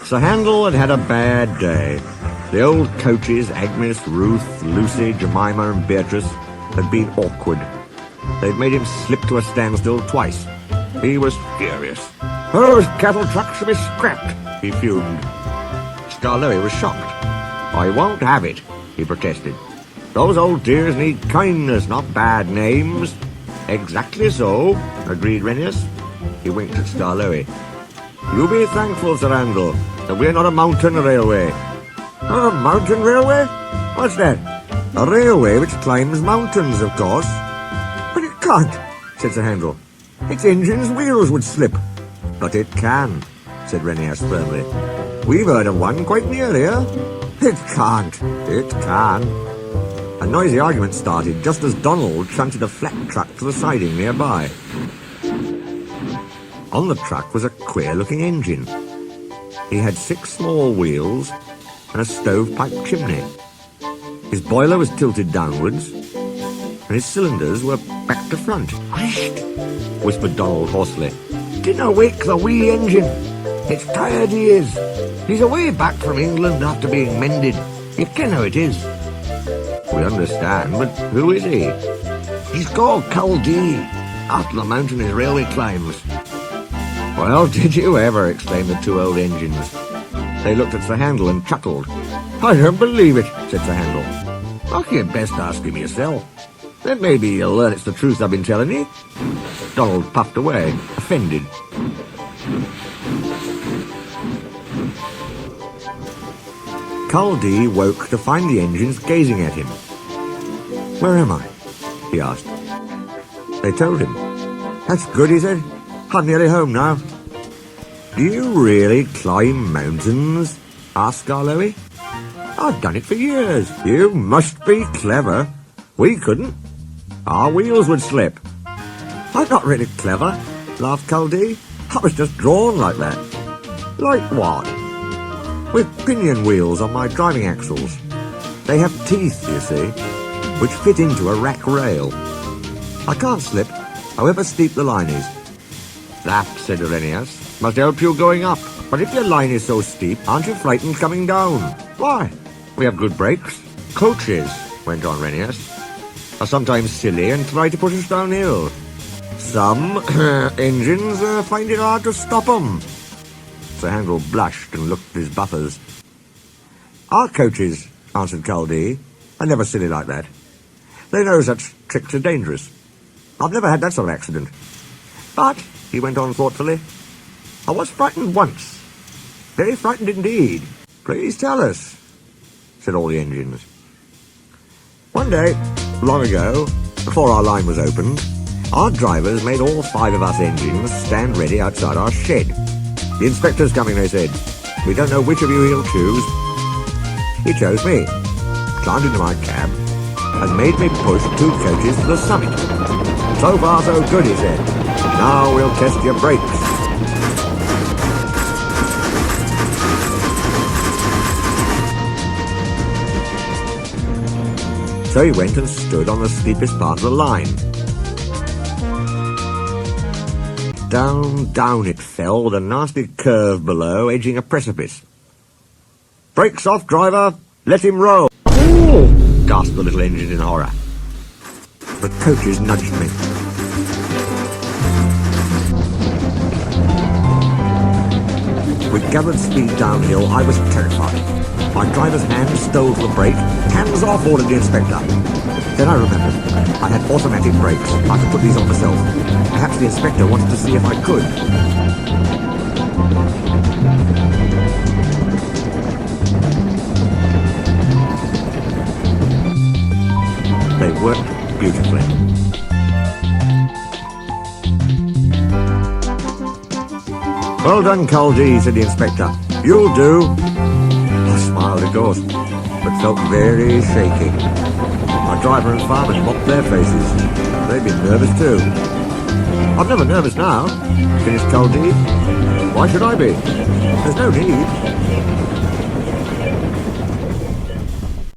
Sir Handel had had a bad day. The old coaches, Agnes, Ruth, Lucy, Jemima and Beatrice, had been awkward. They'd made him slip to a standstill twice. He was furious. Those cattle trucks should be scrapped, he fumed. Skarloey was shocked. I won't have it, he protested. Those old dears need kindness, not bad names. Exactly so, agreed Renius. He winked at Skarloey. You be thankful, Sir Handel, that we're not a mountain railway. A mountain railway? What's that? A railway which climbs mountains, of course. But it can't, said Sir Handel. Its engine's wheels would slip. But it can, said Renius firmly. We've heard of one quite near here. It can't. It can. A noisy argument started just as Donald shunted a flat truck to the siding nearby. On the truck was a queer-looking engine. He had 6 small wheels and a stovepipe chimney. His boiler was tilted downwards, and his cylinders were back to front. Whisht, whispered Donald hoarsely. Dinna wake the wee engine. It's tired he is. He's away back from England after being mended. You ken how it is. We understand, but who is he? He's called Culdee, after the mountain his railway climbs. Well, did you ever, exclaimed the 2 old engines. They looked at Sir Handel and chuckled. I don't believe it, said Sir Handel. I you'd best ask him yourself. Then maybe you'll learn it's the truth I've been telling you. Donald puffed away, offended. Culdee woke to find the engines gazing at him. Where am I? He asked. They told him. That's good, he said. I'm nearly home now. Do you really climb mountains? Asked Skarloey. I've done it for years. You must be clever. We couldn't. Our wheels would slip. I'm not really clever, laughed Culdee. I was just drawn like that. Like what? With pinion wheels on my driving axles. They have teeth, you see, which fit into a rack rail. I can't slip, however steep the line is. That, said Arrhenius, must help you going up. But if your line is so steep, aren't you frightened coming down? Why? We have good brakes. Coaches, went on Arrhenius, are sometimes silly and try to push us downhill. Some engines find it hard to stop 'em. Sir Handel blushed and looked at his buffers. Our coaches, answered Culdee, are never silly like that. They know such tricks are dangerous. I've never had that sort of accident. But, he went on thoughtfully, I was frightened once. Very frightened indeed. Please tell us, said all the engines. One day, long ago, before our line was opened, our drivers made all 5 of us engines stand ready outside our shed. The inspector's coming, they said. We don't know which of you he'll choose. He chose me, climbed into my cab, and made me push 2 coaches to the summit. So far so good, he said. Now we'll test your brakes. So he went and stood on the steepest part of the line. Down, down it fell, with a nasty curve below, edging a precipice. Brakes off, driver! Let him roll! Ooh! Gasped the little engine in horror. The coaches nudged me. We gathered speed downhill. I was terrified. My driver's hand stole the brake. Hands off, ordered the inspector. Then I remembered. I had automatic brakes. I could put these on myself. Perhaps the inspector wanted to see if I could. They worked beautifully. Well done, Culdee, said the inspector. You'll do. I smiled, of course, but felt very shaky. My driver and farmers mopped their faces. They'd been nervous too. I'm never nervous now, finished Culdee. Why should I be? There's no need.